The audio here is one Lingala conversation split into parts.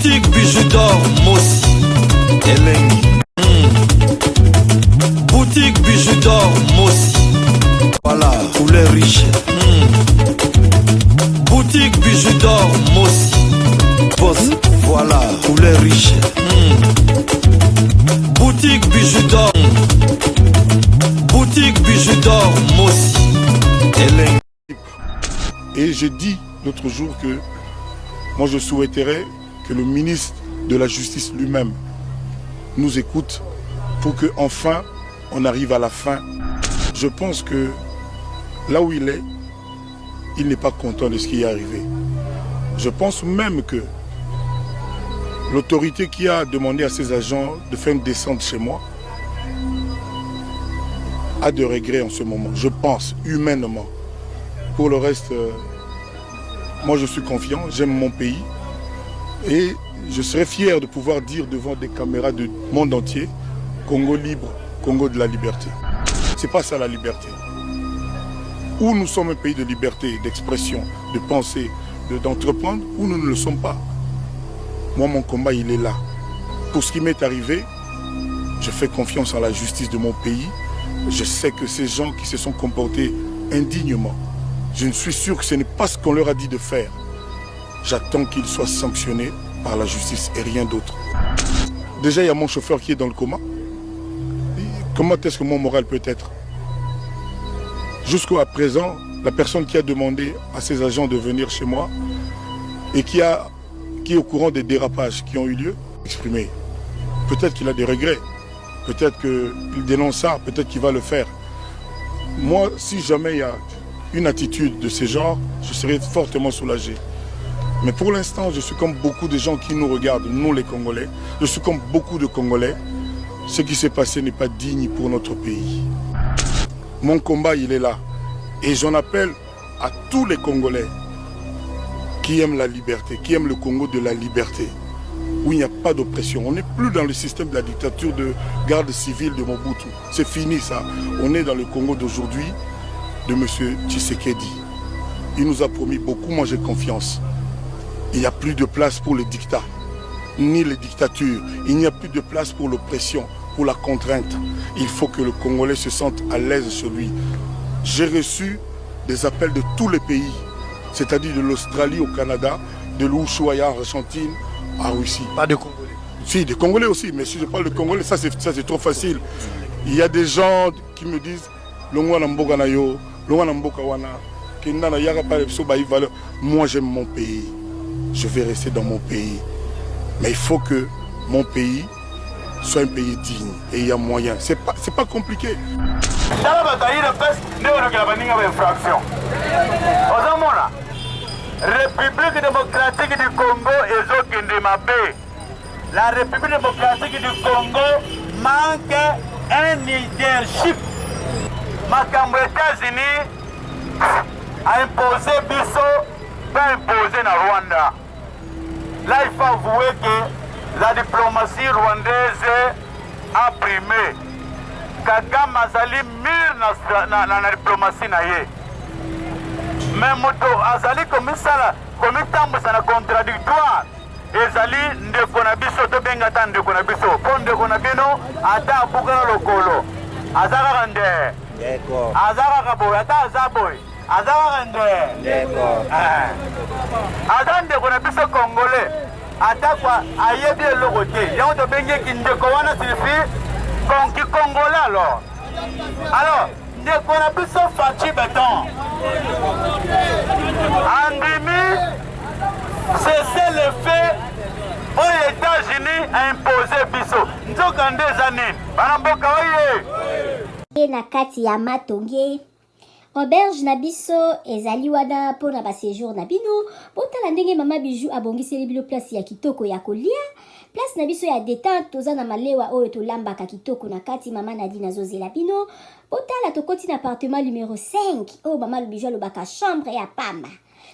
Boutique bijou d'or Mossi Elengi. Boutique bijou d'or Mossi. Voilà, couleur riche. Boutique bijou d'or Mossi. Boss, voilà, couleur riche. Boutique bijou d'or. Boutique bijou d'or Mossi Elengi. Et j'ai dit l'autre jour que moi je souhaiterais que le ministre de la Justice lui-même nous écoute pour que enfin on arrive à la fin. Je pense que là où il n'est pas content de ce qui est arrivé. Je pense même que l'autorité qui a demandé à ses agents de faire une descente chez moi a de regrets en ce moment. Je pense, humainement. Pour le reste, moi je suis confiant, j'aime mon pays et je serais fier de pouvoir dire devant des caméras du monde entier, Congo libre, Congo de la liberté. C'est pas ça la liberté. Ou nous sommes un pays de liberté, d'expression, de penser, d'entreprendre, ou nous ne le sommes pas. Moi mon combat il est là. Pour ce qui m'est arrivé, je fais confiance en la justice de mon pays. Je sais que ces gens qui se sont comportés indignement, je ne suis sûr que ce n'est pas ce qu'on leur a dit de faire. J'attends qu'ils soient sanctionnés par la justice et rien d'autre. Déjà, il y a mon chauffeur qui est dans le coma. Comment est-ce que mon moral peut être? Jusqu'à présent, la personne qui a demandé à ses agents de venir chez moi et qui est au courant des dérapages qui ont eu lieu, exprimé. Peut-être qu'il a des regrets. Peut-être qu'il dénonce ça. Peut-être qu'il va le faire. Moi, si jamais il y a une attitude de ce genre, je serais fortement soulagé. Mais pour l'instant, je suis comme beaucoup de gens qui nous regardent, nous les Congolais. Je suis comme beaucoup de Congolais. Ce qui s'est passé n'est pas digne pour notre pays. Mon combat, il est là. Et j'en appelle à tous les Congolais qui aiment la liberté, qui aiment le Congo de la liberté, où il n'y a pas d'oppression. On n'est plus dans le système de la dictature de garde civile de Mobutu. C'est fini ça. On est dans le Congo d'aujourd'hui, de M. Tshisekedi. Il nous a promis beaucoup, moi j'ai confiance. Il n'y a plus de place pour les dictats, ni les dictatures. Il n'y a plus de place pour l'oppression, pour la contrainte. Il faut que le Congolais se sente à l'aise sur lui. J'ai reçu des appels de tous les pays, c'est-à-dire de l'Australie au Canada, de l'Ushuaïa en Argentine, à Russie. Pas de Congolais? Si, des Congolais aussi, mais si je parle de Congolais, ça c'est trop facile. Il y a des gens qui me disent moi j'aime mon pays, je vais rester dans mon pays. Mais il faut que mon pays soit un pays digne et il y a moyen. C'est pas compliqué. République démocratique du Congo et Zokindemabe. La République démocratique du Congo manque un leadership. Makambo États-Unis a imposé Bisso, pas imposé na Rwanda. Là, il faut avouer que la diplomatie rwandaise a primé. Kagame azali mire na diplomatie na ye. Mais moto azali comme tambusa na contradictoire. Ezali ndeko na biso to benga ta ndeko na biso. Po ndeko na bino ata abuka na lokolo. Azaka kande. Ndeko. Azaka kaboy ata azaboy. Azaka kande. Ndeko. Azaka ndeko na biso Congolais. Ata kwa ayebi eloko te. Yango to benge ki ndeko wana signifie konki Congolais alors. Alors, ndeko na biso Fachi Beton. Andimi, c'est le fait aux États-Unis a imposé Bisso. Nzokande zanine. Banamboka oye. Na kati ya matonge. Auberge na biso ezali wana pona ba séjour na bino. Botala ndenge mama Bijou abongiseli bilo place ya kitoko ya kolia. Place na biso ya détente toza na malewa oyo tolambaka kitoko na kati mama Nadine azozela bino. Botala tokoti na appartement numéro 5. Oh mama Bijou alobaka chambre ya pamba.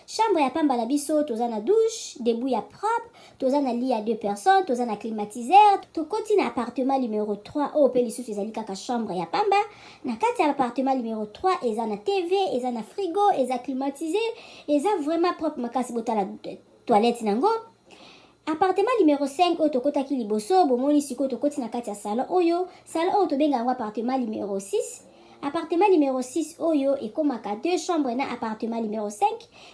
Chambre ya pamba na biso toza na douche, debout ya propre, toza na lit à 2 personnes, toza na climatiseur, tokoti na appartement numéro 3. Oh pe lisusu ezali kaka chambre ya pamba. Na kati ya appartement numéro 3 eza na TV, eza na frigo, eza climatisé, eza vraiment propre makasi botala toilette nango. appartement numéro 5 oyo tokotaki liboso bomoni sikoyo tokoti na kati ya salon oyo tobenga yango appartement numéro 6. Appartement numéro 6 oyo ekomaka 2 chambres na appartement numéro 5.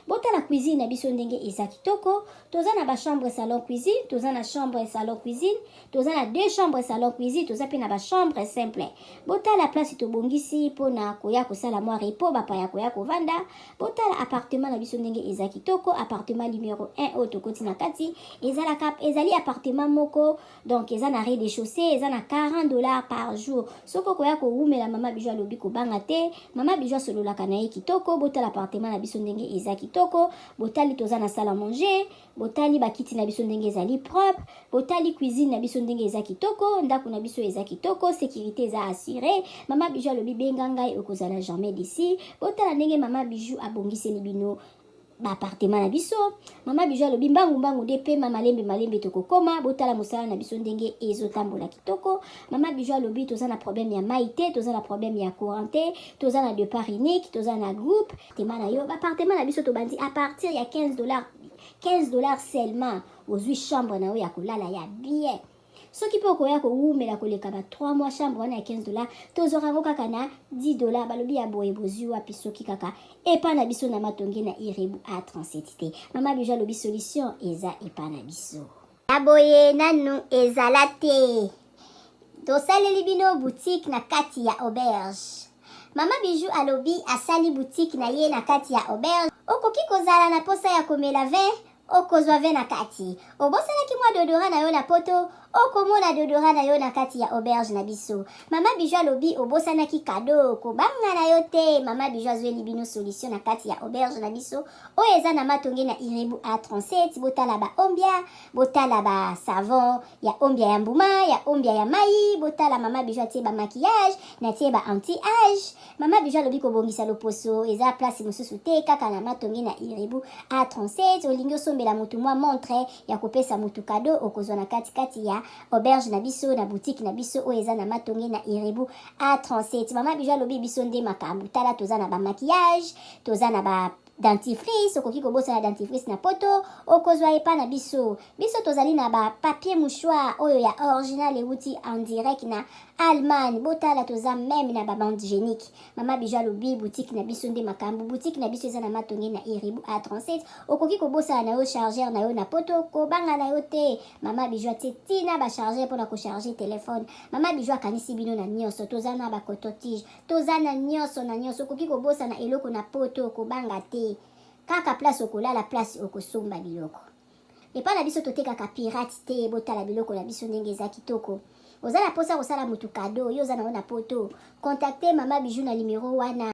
Bota la cuisine na biso ndenge eza kitoko. Toza na ba chambre salon cuisine, toza na chambre salon cuisine, toza na 2 chambres salon cuisine, toza pe na ba chambre simple. Bota la place tobongisi pona koya kosala mwa repos ba pa ya koya kovanda. Bota la appartement na biso ndenge eza kitoko. Appartement numéro 1 oyo tokoti na kati ezali appartement moko, donc eza na rez-de-chaussée, eza na $40 par jour. Soko koya ko wumela mama bijou alobi kobanga te, mama bijou sololaka na ye kitoko. Bota l'appartement na biso ndenge eza kitoko. Botali toza na salle à manger, botali bakiti na biso ndenge ezali propre, botali cuisine na biso ndenge eza kitoko, ndako na biso eza kitoko, sécurité eza assurée. Mama bijou alobi benga ngai okozala jamais d'ici. Botala ndenge mama bijou abongiseli bino ba appartement na biso. Mama bijou alobi mbangu de pe malembe tokokoma. Botala mosala na biso ndenge ezotambola kitoko. Mama bijou alobi toza na problème ya maïté, toza na problème ya courant te, toza na départ unique, toza na groupe. Tema na yo ba appartement na biso tobandi à partir ya $15 seulement aux 8 chambres na yo ya kolala ya bien. Soki pe okoya kowumela koleka ba 3 mois chambre wana ya $15 tozorango kaka na $10 balobi ya boye bozwi wapi soki kaka epa na biso na matonge na irebu a 37 te. Mama bijou alobi solution eza epa na biso aboye nanu ezala te. Tosaleli bino boutique na kati ya auberge. Mama bijou alobi asali boutique na ye na kati ya auberge. Okoki kozala na posa ya komela vin okozwa vin na kati. Obosalaki mwa dodora na yo na poto okomona dodora na yo na kati ya auberge na biso. Mama bijou alobi obosanaki kado kobanga na yo te. Mama bijou azweli bino solution na kati ya auberge na biso oyo eza na matonge na irebu A37. Botala ba ombia, botala ba savon ya ombia ya mbuma, ya ombia ya mai. Botala mama bijou atie ba maquillage na tie ba anti-age. Mama bijou alobi kobongisa loposo eza place mosusu te kaka na matonge na irebu A37. Olingi osombela mutu mwa montre ya kopesa mutu kado okozwa na kati ya auberge na biso na boutique na biso oyo eza na matonge na irebu A37. Mama bijou alobi biso nde makambo tala toza na ba maquillage, toza na ba dentifrice, okoki kobosa na dentifrice na poto okozwa epa na biso tozali na ba papier mouchoir oyo ya original euti en direct na Allemagne. Botala toza même na ba bande hygiénique. Mama bijou alobi boutique na biso nde makambo. Boutique na biso eza na matonge na irebu A37. Okoki kobosa na yo chargeur na yo na poto kobanga na yo te. Mama bijou atie tina ba chargeur pona ko charger téléphone. Mama bijou akanisi bino na nyonso. Toza na ba coton-tige, toza na nyonso na nyonso. Okoki kobosa na eloko na poto kobanga te. Kaka place okolala place okosomba biloko. Epa na biso totekaka pirate te. Botala biloko na biso ndenge eza kitoko. Oza na posa kosala mutu kado yo oza na poto. Contactez mama bijou na numéro wana.